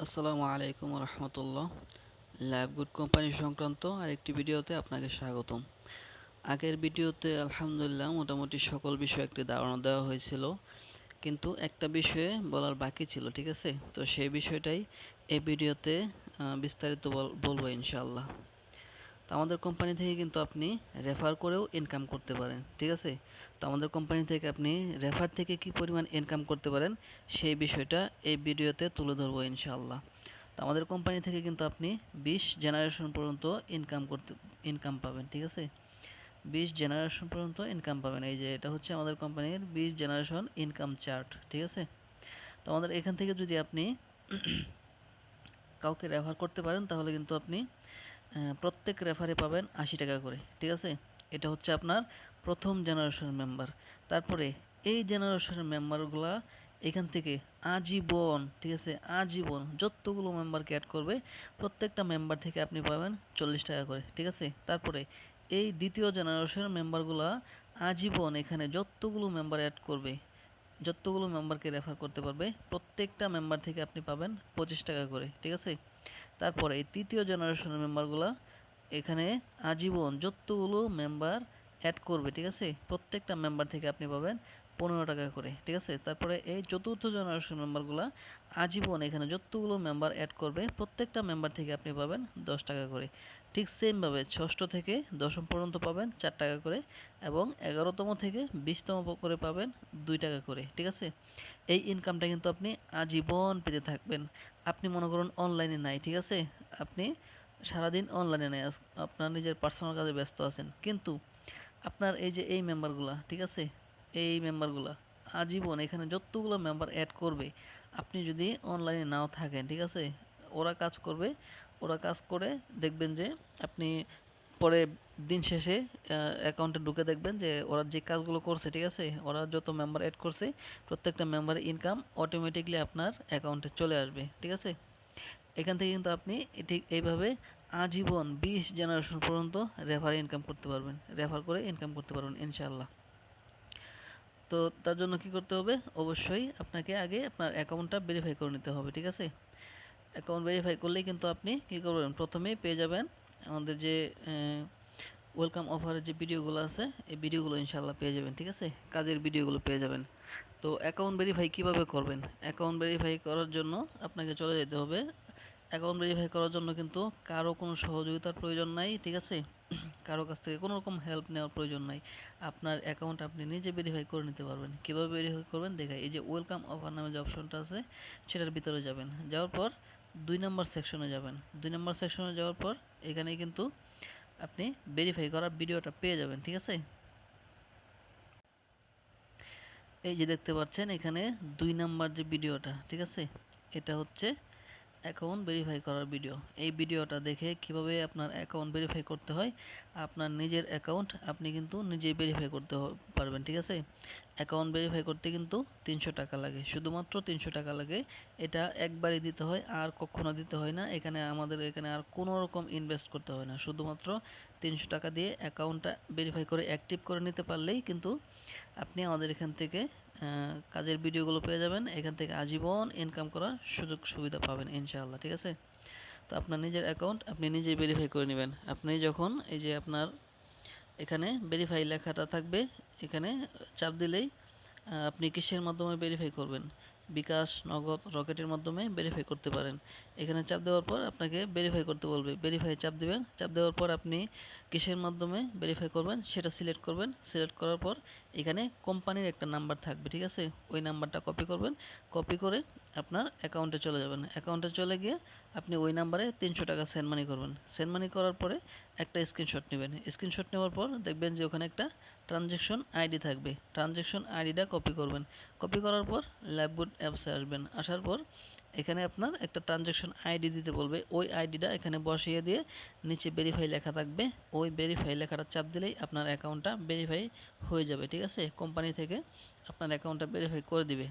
আসসালামু আলাইকুম রহমতুল্লাহ। ল্যাবগুড কোম্পানি সংক্রান্ত আরেকটি ভিডিওতে আপনাকে স্বাগতম। আগের ভিডিওতে আলহামদুলিল্লাহ মোটামুটি সকল বিষয়ে একটি ধারণা দেওয়া হয়েছিল, কিন্তু একটা বিষয়ে বলার বাকি ছিল, ঠিক আছে? তো সেই বিষয়টাই এই ভিডিওতে বিস্তারিত বলবো ইনশাআল্লাহ। তো আমাদের কোম্পানি থেকে কিন্তু আপনি রেফার করেও ইনকাম করতে পারেন, ঠিক আছে? তো আমাদের কোম্পানি থেকে আপনি রেফার থেকে কি পরিমাণ ইনকাম করতে পারেন সেই বিষয়টা এই ভিডিওতে তুলে ধরবো ইনশাআল্লাহ। তো আমাদের কোম্পানি থেকে কিন্তু আপনি 20 জেনারেশন পর্যন্ত ইনকাম পাবেন, ঠিক আছে? 20 জেনারেশন পর্যন্ত ইনকাম পাবেন। এই যে এটা হচ্ছে আমাদের কোম্পানির 20 জেনারেশন ইনকাম চার্ট, ঠিক আছে? তো আমাদের এখান থেকে যদি আপনি কাউকে রেফার করতে পারেন তাহলে কিন্তু আপনি প্রত্যেক রেফারে পাবেন 80 টাকা করে, ঠিক আছে? এটা হচ্ছে আপনার প্রথম জেনারেশনের মেম্বার। তারপরে এই জেনারেশনের মেম্বারগুলা এখান থেকে আজীবন, ঠিক আছে, আজীবন যতগুলো মেম্বারকে অ্যাড করবে প্রত্যেকটা মেম্বার থেকে আপনি পাবেন 40 টাকা করে, ঠিক আছে? তারপরে এই দ্বিতীয় জেনারেশনের মেম্বারগুলা আজীবন এখানে যতগুলো মেম্বার অ্যাড করবে, যতগুলো মেম্বারকে রেফার করতে পারবে প্রত্যেকটা মেম্বার থেকে আপনি পাবেন 25 টাকা করে, ঠিক আছে? তারপরে এই তৃতীয় জেনারেশনের মেম্বারগুলা এখানে আজীবন যতগুলো মেম্বার অ্যাড করবে, ঠিক আছে, প্রত্যেকটা মেম্বার থেকে আপনি পাবেন 15 টাকা করে, ঠিক আছে? তারপরে এই চতুর্থ জেনারেশন মেম্বারগুলা আজীবন এখানে যতগুলো মেম্বার অ্যাড করবে প্রত্যেকটা মেম্বার থেকে আপনি পাবেন 10 টাকা করে। ঠিক সেমভাবে ষষ্ঠ থেকে দশম পর্যন্ত পাবেন 4 টাকা করে, এবং 11তম থেকে 20তম করে পাবেন 2 টাকা করে, ঠিক আছে? এই ইনকামটা কিন্তু আপনি আজীবন পেতে থাকবেন। আপনি মনে করুন অনলাইনে নাই, ঠিক আছে? আপনি সারাদিন অনলাইনে নাই, আপনার নিজের পার্সোনাল কাজে ব্যস্ত আছেন, কিন্তু আপনার এই যে এই মেম্বারগুলা, ঠিক আছে, এই মেম্বারগুলা আজীবন এখানে যতগুলো মেম্বার অ্যাড করবে, আপনি যদি অনলাইনে নাও থাকেন, ঠিক আছে, ওরা কাজ করবে। ওরা কাজ করে দেখবেন যে আপনি পরে দিন শেষে অ্যাকাউন্টে ঢুকে দেখবেন যে ওরা যে কাজগুলো করছে, ঠিক আছে, ওরা যত মেম্বার অ্যাড করছে প্রত্যেকটা মেম্বারের ইনকাম অটোমেটিকলি আপনার অ্যাকাউন্টে চলে আসবে, ঠিক আছে? এখান থেকে কিন্তু আপনি ঠিক এইভাবে আজীবন 20 জেনারেশন পর্যন্ত রেফারে ইনকাম করতে পারবেন, রেফার করে ইনকাম করতে পারবেন ইনশাআল্লাহ। তো তার জন্য কি করতে হবে? অবশ্যই আপনাকে আগে আপনার অ্যাকাউন্টটা ভেরিফাই করে নিতে হবে, ঠিক আছে? অ্যাকাউন্ট ভেরিফাই করলেই কিন্তু আপনি কী করবেন, প্রথমেই পেয়ে যাবেন আমাদের যে ওয়েলকাম অফারের যে ভিডিওগুলো আছে, এই ভিডিওগুলো ইনশাআল্লাহ পেয়ে যাবেন, ঠিক আছে? কাজের ভিডিওগুলো পেয়ে যাবেন। তো অ্যাকাউন্ট ভেরিফাই কিভাবে করবেন? অ্যাকাউন্ট ভেরিফাই করার জন্য আপনাকে চলে যেতে হবে। অ্যাকাউন্ট ভেরিফাই করার জন্য কিন্তু কারো কোনো সহযোগিতার প্রয়োজন নাই, ঠিক আছে? কারো কাছ থেকে কোনো রকম হেল্প নেওয়ার প্রয়োজন নাই। আপনার অ্যাকাউন্ট আপনি নিজে ভেরিফাই করে নিতে পারবেন। কীভাবে ভেরিফাই করবেন দেখাই। এই যে ওয়েলকাম অফার নামে যে অপশনটা আছে সেটার ভিতরে যাবেন। যাওয়ার পর 2 নম্বর সেকশনে যাবেন। 2 নম্বর সেকশনে যাওয়ার পর এখানে কিন্তু আপনি ভেরিফাই করার ভিডিওটা পেয়ে যাবেন, ঠিক আছে? এই যে দেখতে পাচ্ছেন এখানে 2 নাম্বার যে ভিডিওটা, ঠিক আছে, এটা হচ্ছে অ্যাকাউন্ট ভেরিফাই করার ভিডিও। এই ভিডিওটা দেখে কিভাবে আপনার অ্যাকাউন্ট ভেরিফাই করতে হয়, আপনার নিজের অ্যাকাউন্ট আপনি কিন্তু নিজেই ভেরিফাই করতে পারবেন, ঠিক আছে? অ্যাকাউন্ট ভেরিফাই করতে কিন্তু 300 টাকা লাগে, শুধুমাত্র 300 টাকা লাগে। এটা একবারই দিতে হয়, আর কখনো দিতে হয় না। এখানে আমাদের এখানে আর কোনো রকম ইনভেস্ট করতে হয় না, শুধুমাত্র 300 টাকা দিয়ে অ্যাকাউন্টটা ভেরিফাই করে অ্যাক্টিভ করে নিতে পারলেই কিন্তু আপনি আমাদের এখান থেকে কাজের ভিডিওগুলো পেয়ে যাবেন। এখান থেকে আজীবন ইনকাম করার সুযোগ সুবিধা পাবেন ইনশাআল্লাহ, ঠিক আছে? তো আপনার নিজের অ্যাকাউন্ট আপনি নিজেই ভেরিফাই করে নেবেন। আপনি যখন এই যে আপনার এখানে ভেরিফাই লেখাটা থাকবে, এখানে চাপ দিলেই আপনি কিসের মাধ্যমে ভেরিফাই করবেন? বিকাশ, নগদ, রকেটের মাধ্যমে ভেরিফাই করতে পারেন। এখানে চাপ দেওয়ার পর আপনাকে ভেরিফাই করতে বলবে। ভেরিফাই চাপ দিবেন। চাপ দেওয়ার পর আপনি কিসের মাধ্যমে ভেরিফাই করবেন সেটা সিলেক্ট করবেন। সিলেক্ট করার পর এখানে কোম্পানির একটা নাম্বার থাকবে, ঠিক আছে? ওই নাম্বারটা কপি করবেন। কপি করে আপনার অ্যাকাউন্টে চলে যাবেন। অ্যাকাউন্টে চলে গিয়ে আপনি ওই নাম্বারে 300 টাকা সেন্ড মানি করবেন। সেন্ড মানি করার পরে একটা স্ক্রিনশট নেবেন। স্ক্রিনশট নেওয়ার পর দেখবেন যে ওখানে একটা ট্রানজ্যাকশন আইডি থাকবে। ট্রানজ্যাকশন আইডিটা কপি করবেন। কপি করার পর ল্যাবগুড অ্যাপসে আসবেন। আসার পর এখানে আপনার একটা ট্রানজ্যাকশন আইডি দিতে বলবে। ওই আইডিটা এখানে বসিয়ে দিয়ে নিচে ভেরিফাই লেখা থাকবে। ওই ভেরিফাই লেখাটা চাপ দিলেই আপনার অ্যাকাউন্টটা ভেরিফাই হয়ে যাবে, ঠিক আছে? কোম্পানি থেকে আপনার অ্যাকাউন্টটা ভেরিফাই করে দিবে।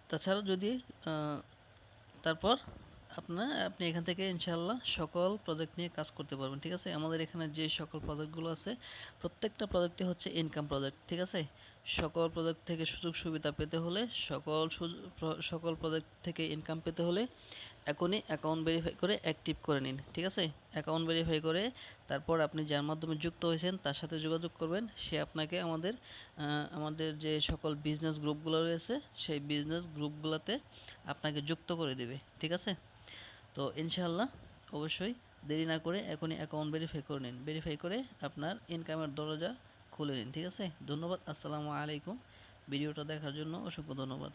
তাছাড়া যদি তারপর আপনি এখান থেকে ইনশাআল্লাহ সকল প্রজেক্ট নিয়ে কাজ করতে পারবেন, ঠিক আছে? আমাদের এখানে যে সকল প্রজেক্টগুলো আছে প্রত্যেকটা প্রজেক্টই হচ্ছে ইনকাম প্রজেক্ট, ঠিক আছে? সকল প্রজেক্ট থেকে সুযোগ সুবিধা পেতে হলে, সকল প্রজেক্ট থেকে ইনকাম পেতে হলে এখনই অ্যাকাউন্ট ভেরিফাই করে অ্যাক্টিভ করে নিন। ঠিক আছে? অ্যাকাউন্ট ভেরিফাই করে তারপর আপনি যার মাধ্যমে যুক্ত হয়েছেন তার সাথে যোগাযোগ করবেন। সে আপনাকে আমাদের যে সকল বিজনেস গ্রুপগুলো রয়েছে সেই বিজনেস গ্রুপগুলোতে আপনাকে যুক্ত করে দেবে। ঠিক আছে? তো ইনশাআল্লাহ অবশ্যই দেরি না করে এখনই অ্যাকাউন্ট ভেরিফাই করে নিন। ভেরিফাই করে আপনার ইনকামের দরজা খুলে নিন। ঠিক আছে? ধন্যবাদ। আসসালামু আলাইকুম। ভিডিওটা দেখার জন্য অসংখ্য ধন্যবাদ।